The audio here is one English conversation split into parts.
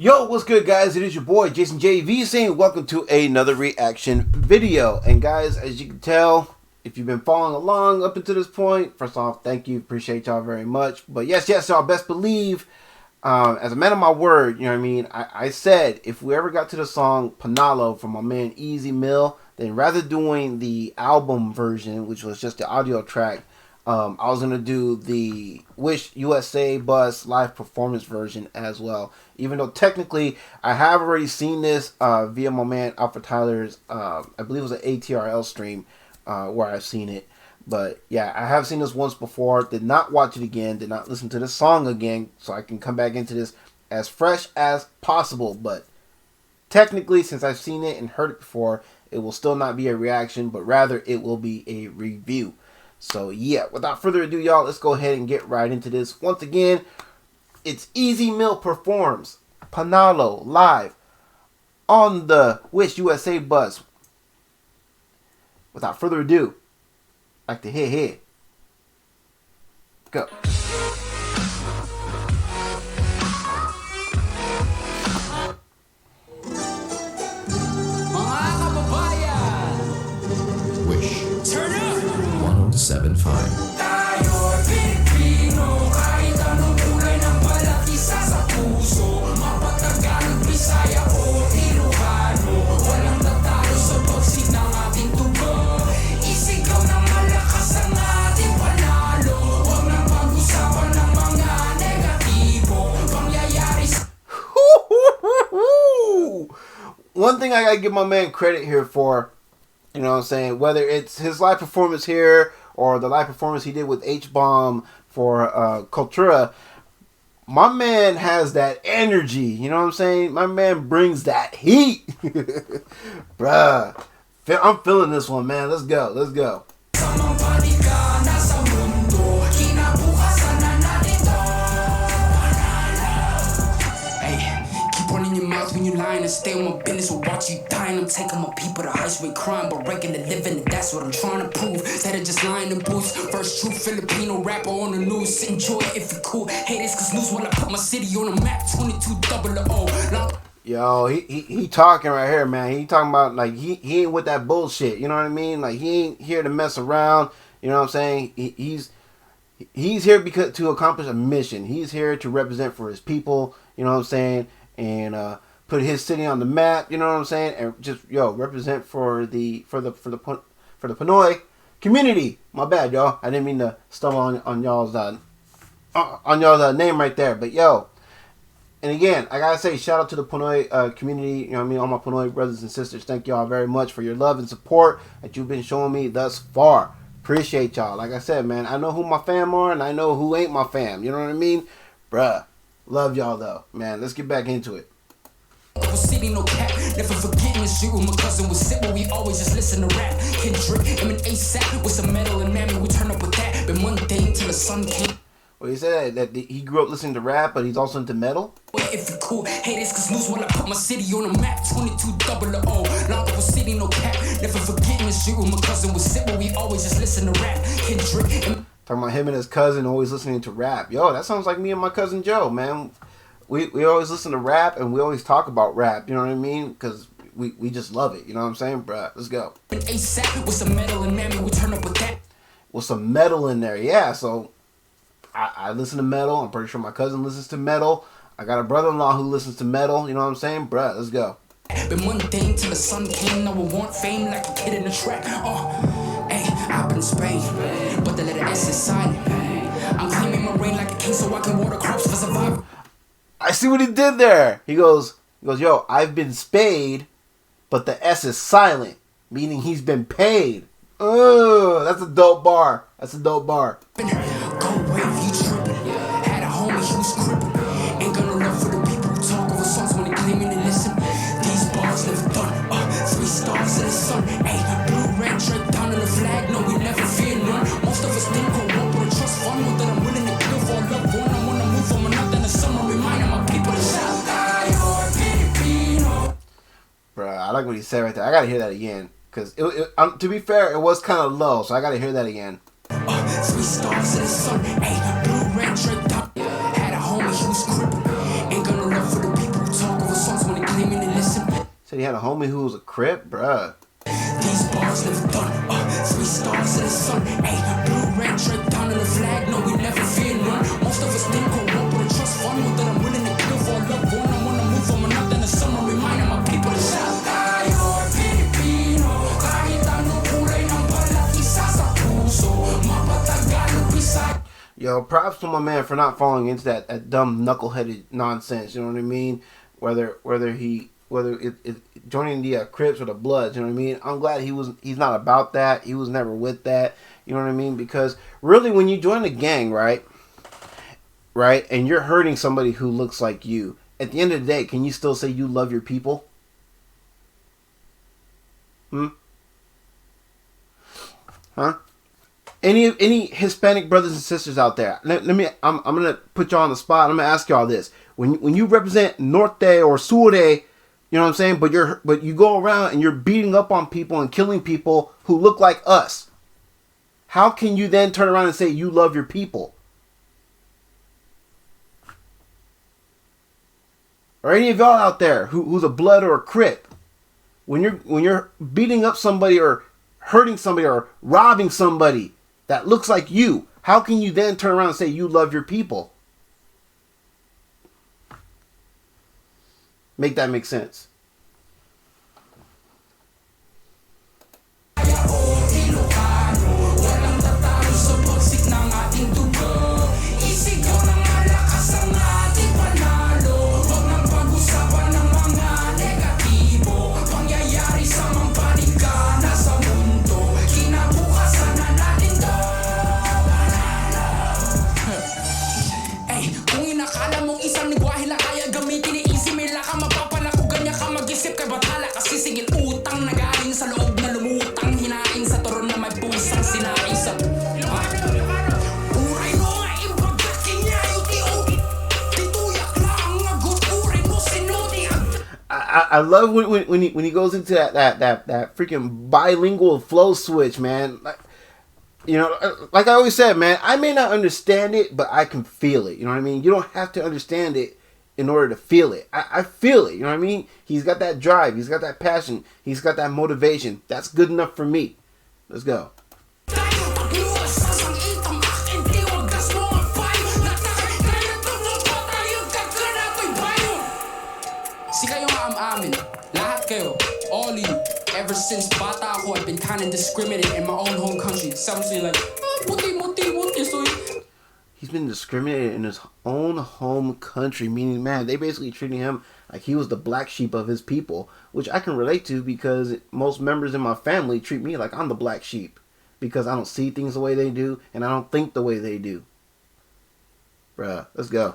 Yo, what's good, guys? It is your boy Jason JV saying welcome to another reaction video. And guys, as you can tell, if you've been following along up until this point, first off, thank you, appreciate y'all very much. But yes, y'all best believe, as a man of my word, you know what I mean, I said if we ever got to the song Panalo from my man Easy Mill, then rather doing the album version, which was just the audio track, I was going to do the Wish USA Bus live performance version as well. Even though technically I have already seen this via my man Alpha Tyler's, I believe it was an ATRL stream where I've seen it. But yeah, I have seen this once before, did not watch it again, did not listen to the song again, so I can come back into this as fresh as possible. But technically, since I've seen it and heard it before, it will still not be a reaction, but rather it will be a review. So yeah, without further ado, y'all, let's go ahead and get right into this. Once again, it's Easy Mill performs Panalo live on the Wish USA bus. Without further ado, like to hit. Go. Wish. Turn up. 107.5. Tayo'y Pilipino, kahit anong kulay ng balat, isa sa puso. Mapatagalog, Bisaya o Ilocano, walang tatalo sa bagsik ng ating tubo. Isigaw ng malakas ang ating panalo, huwag nang pag-usapan ng mga negatibo, pangyayari sa... One thing I gotta give my man credit here for, you know what I'm saying, whether it's his live performance here or the live performance he did with H-Bomb for Cultura, my man has that energy, you know what I'm saying? My man brings that heat. Bruh, I'm feeling this one, man. Let's go, let's go. When you lying and stay on my business, we'll watch you dying. I'm taking my people to highest rate crime, but regular living, and that's what I'm trying to prove. Instead of just lying in booths, first true Filipino rapper on the news. Enjoy it if you cool. Haters cause news when I put my city on the map. 2200. Yo, he talking right here, man. He talking about like he ain't with that bullshit. You know what I mean? Like he ain't here to mess around. You know what I'm saying? He's here because to accomplish a mission. He's here to represent for his people. You know what I'm saying? And put his city on the map, you know what I'm saying, and just represent for the Pinoy community. My bad, y'all. I didn't mean to stumble on y'all's name right there, but yo. And again, I gotta say, shout out to the Pinoy community. You know what I mean, all my Pinoy brothers and sisters. Thank y'all very much for your love and support that you've been showing me thus far. Appreciate y'all. Like I said, man, I know who my fam are, and I know who ain't my fam. You know what I mean, bruh. Love y'all though, man. Let's get back into it. City, no cap, never forgetting the street where my cousin was sit, but we always just listen to rap. Kendrick, him and ASAP with some metal and mammy, we turn up with that. Been one day until the sun came. Well, he said that he grew up listening to rap, but he's also into metal. If you cool, haters cause news when I put my city on the map. 2200. Lock up a city, no cap, never forgetting the street where my cousin was sit, but we always just listen to rap. Kendrick, talking about him and his cousin always listening to rap. Yo, that sounds like me and my cousin Joe, man. We always listen to rap and we always talk about rap, you know what I mean? Because we just love it, you know what I'm saying? Bruh, let's go. ASAP with some metal and mammy, we turn up with that. With some metal in there, yeah. So I listen to metal. I'm pretty sure my cousin listens to metal. I got a brother-in-law who listens to metal, you know what I'm saying? Bruh, let's go. Been one day till the sun came, now I want fame like a kid in the track. Hey, I've been in Spain, but the letter S is silent. I'm claiming my reign like a king so I can water crops for survival. I see what he did there. He goes, yo, I've been spayed, but the S is silent, meaning he's been paid. Oh, that's a dope bar. That's a dope bar. Go away if you trippin'. Had a homie who's crippled. Ain't got no love for the people who talk over songs when they claiming to listen. These bars never done. 3 stars in the sun. Hey, blue, red, red down on the flag. No, we never fear none. Most of us didn't grow up with a trust fund with that I'm willing to kill for a loved one. I wanna move from another in the summer, reminding my people to shout. Bruh, I like what he said right there. I gotta hear that again. Because, to be fair, it was kind of low, so I gotta hear that again. 3 stars in the sun. Hey, blue, red, red down. Had a homie who's crippled. Ain't got no love for the people who talk that he had a homie who was a Crip, bruh. These bars live done, 3 stars in the sun. Hey, blue, red, straight down in the flag. No, we never fear none. Most of us think corrupt, but trust fund more that I'm willing to kill for a loved one. I wanna move from another in the summer, reminding my people to shout. Tayo Pilipino, kahit anong kulay ng balat, isa sa puso, mapatagalog Bisaya. Yo, props to my man for not falling into that dumb knuckleheaded nonsense. You know what I mean? Whether it's joining the Crips or the Bloods. You know what I mean? I'm glad he's not about that. He was never with that. You know what I mean? Because really, when you join a gang, right, and you're hurting somebody who looks like you, at the end of the day, can you still say you love your people? Huh? Any Hispanic brothers and sisters out there? I'm gonna put y'all on the spot. I'm gonna ask y'all this: when you represent Norte or Sur, you know what I'm saying? But you go around and you're beating up on people and killing people who look like us. How can you then turn around and say you love your people? Or any of y'all out there who's a Blood or a Crip, when you're beating up somebody or hurting somebody or robbing somebody that looks like you, how can you then turn around and say you love your people? Make that make sense. I love when he goes into that freaking bilingual flow switch, man. Like, you know, like I always said, man, I may not understand it, but I can feel it. You know what I mean? You don't have to understand it in order to feel it. I feel it. You know what I mean? He's got that drive. He's got that passion. He's got that motivation. That's good enough for me. Let's go. All of you, ever since bata ako, I've been kind of discriminated in my own home country. Some say like, he's been discriminated in his own home country, meaning, man, they basically treating him like he was the black sheep of his people, which I can relate to because most members in my family treat me like I'm the black sheep because I don't see things the way they do and I don't think the way they do. Bruh, let's go.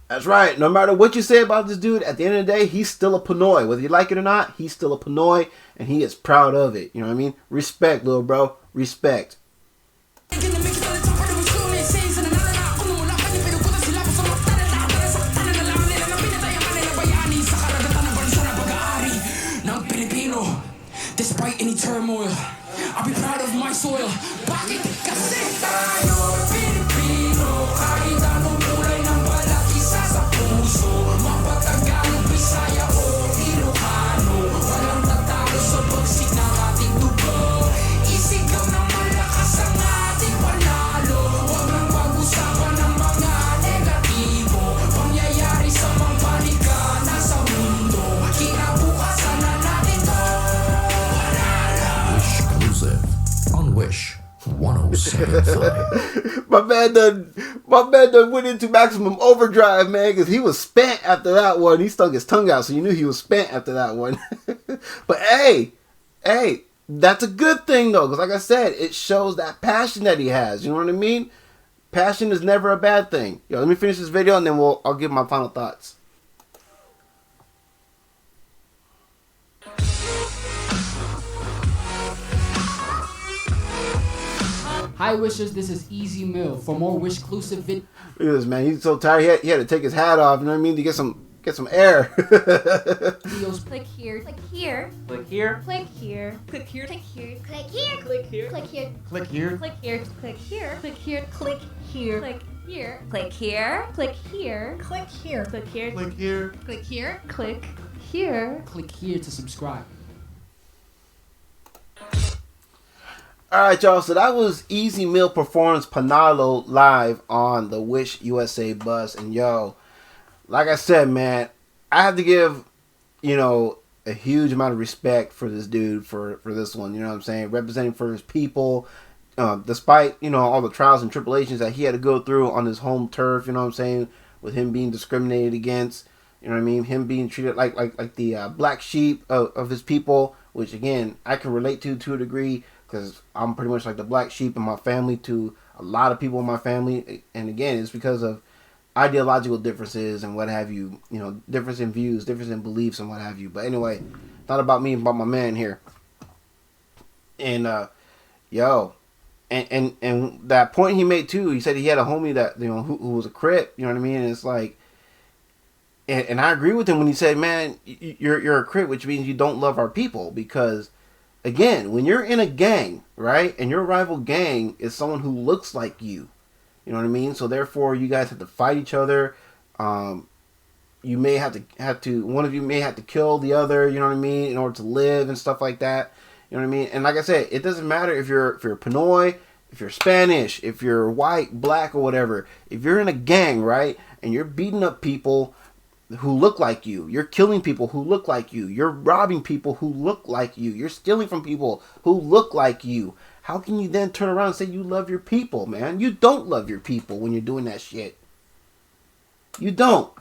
That's right. No matter what you say about this dude, at the end of the day, he's still a Pinoy. Whether you like it or not, he's still a Pinoy, and he is proud of it. You know what I mean? Respect, little bro. Respect. Despite any turmoil, I'll be proud of my soil. Wish 107.5. my man done went into maximum overdrive, man, because he was spent after that one. He stuck his tongue out, so you knew he was spent after that one. But hey, that's a good thing though, because like I said, it shows that passion that he has. You know what I mean? Passion is never a bad thing. Yo, let me finish this video and then I'll give my final thoughts. Hi Wishers, this is Easy Mill. For more Wish-clusive videos. Look at this, man. He's so tired. He had to take his hat off. You know what I mean? To get some air. Click here. Click here. Click here. Click here. Click here. Click here. Click here. Click here. Click here. Click here. Click here. Click here. Click here. Click here. Click here. Click here. Click here. Click here. Click here. Click here. Click here. Click here. Click here to subscribe. Alright, y'all, so that was Easy Meal performs Panalo live on the Wish USA bus. And yo, like I said, man, I have to give, a huge amount of respect for this dude for this one. You know what I'm saying? Representing for his people, despite, all the trials and tribulations that he had to go through on his home turf, you know what I'm saying? With him being discriminated against, you know what I mean? Him being treated like the black sheep of his people, which again, I can relate to a degree, because I'm pretty much like the black sheep in my family to a lot of people in my family. And again, it's because of ideological differences and what have you, difference in views, difference in beliefs and what have you. But anyway, not about me, about my man here. And, and that point he made too, he said he had a homie that, who was a Crip, you know what I mean? And it's like, and I agree with him when he said, man, you're a Crip, which means you don't love our people, because again, when you're in a gang, right, and your rival gang is someone who looks like you know what I mean? So therefore, you guys have to fight each other. You may have to, one of you may have to kill the other, you know what I mean, in order to live and stuff like that. You know what I mean? And like I said, it doesn't matter if you're Pinoy, if you're Spanish, if you're white, black, or whatever. If you're in a gang, right, and you're beating up people who look like you, you're killing people who look like you, you're robbing people who look like you, you're stealing from people who look like you, how can you then turn around and say you love your people, man? You don't love your people when you're doing that shit. You don't.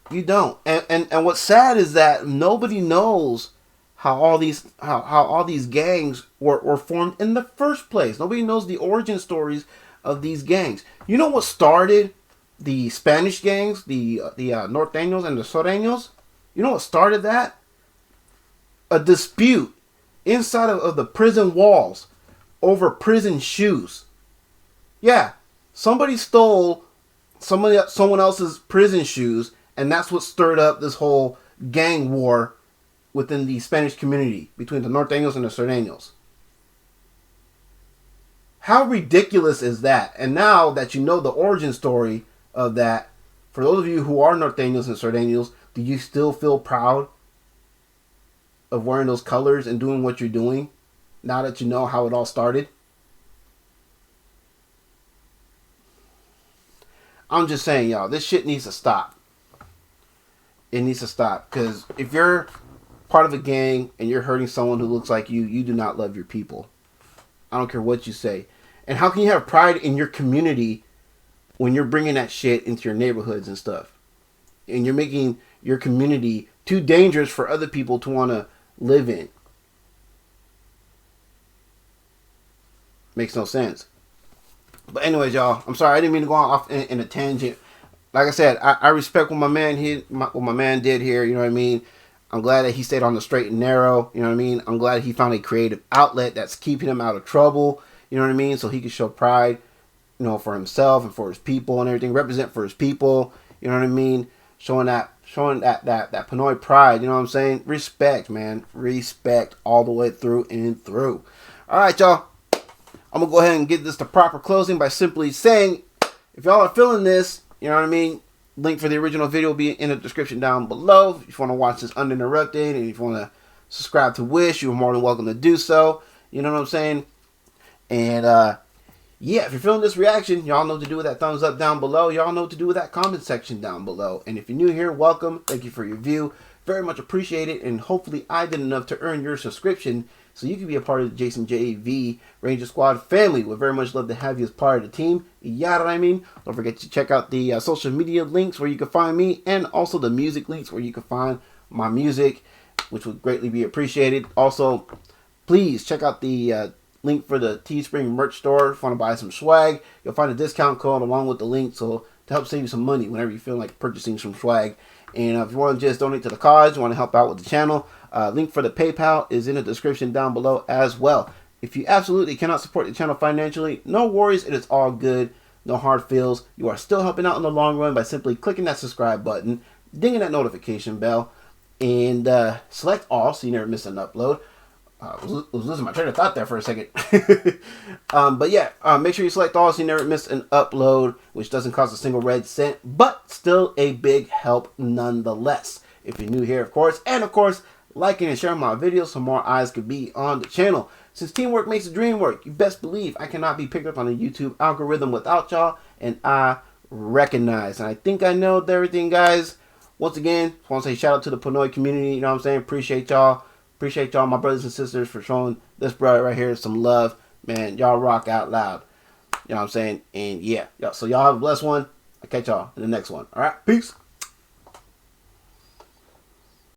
You don't. And what's sad is that nobody knows how all these gangs were formed in the first place. Nobody knows the origin stories of these gangs. You know what started the Spanish gangs, the Norteños and the Sureños? You know what started that? A dispute inside of the prison walls over prison shoes. Yeah, somebody stole someone else's prison shoes, and that's what stirred up this whole gang war within the Spanish community between the Norteños and the Sureños. How ridiculous is that? And now that you know the origin story of that, for those of you who are Norteños and Sureños, do you still feel proud of wearing those colors and doing what you're doing now that you know how it all started? I'm just saying, y'all, this shit needs to stop. It needs to stop, because if you're part of a gang and you're hurting someone who looks like you, you do not love your people. I don't care what you say. And how can you have pride in your community when you're bringing that shit into your neighborhoods and stuff? And you're making your community too dangerous for other people to want to live in. Makes no sense. But anyways, y'all, I'm sorry, I didn't mean to go off in a tangent. Like I said, I respect what my man did here, you know what I mean? I'm glad that he stayed on the straight and narrow, you know what I mean? I'm glad he found a creative outlet that's keeping him out of trouble, you know what I mean? So he can show pride, for himself and for his people and everything, represent for his people, you know what I mean? Showing that Pinoy pride, you know what I'm saying? Respect, man. Respect all the way through and through. All right, y'all. I'm going to go ahead and get this to proper closing by simply saying, if y'all are feeling this, you know what I mean? Link for the original video will be in the description down below. If you want to watch this uninterrupted, and if you want to subscribe to Wish, you're more than welcome to do so. You know what I'm saying? And, yeah, if you're feeling this reaction, y'all know what to do with that thumbs up down below. Y'all know what to do with that comment section down below. And if you're new here, welcome. Thank you for your view. Very much appreciate it. And hopefully I did enough to earn your subscription so you can be a part of the Jason JV Ranger Squad family. We'd very much love to have you as part of the team. You know what I mean? Don't forget to check out the social media links where you can find me, and also the music links where you can find my music, which would greatly be appreciated. Also, please check out the link for the TeeSpring merch store. If you want to buy some swag, you'll find a discount code along with the link, so to help save you some money whenever you feel like purchasing some swag. And if you want to just donate to the cause, you want to help out with the channel, link for the PayPal is in the description down below as well. If you absolutely cannot support the channel financially, no worries, it is all good. No hard feels. You are still helping out in the long run by simply clicking that subscribe button, dinging that notification bell, and select all so you never miss an upload. was losing my train of thought there for a second. But yeah, make sure you select all so you never miss an upload, which doesn't cost a single red cent, but still a big help nonetheless. If you're new here, of course, and of course, liking and sharing my videos so more eyes could be on the channel. Since teamwork makes the dream work, you best believe I cannot be picked up on the YouTube algorithm without y'all, and I recognize. And I think I know everything, guys. Once again, I want to say shout out to the Pinoy community. You know what I'm saying? Appreciate y'all. Appreciate y'all, my brothers and sisters, for showing this brother right here some love. Man, y'all rock out loud. You know what I'm saying? And yeah, so y'all have a blessed one. I'll catch y'all in the next one. All right, peace.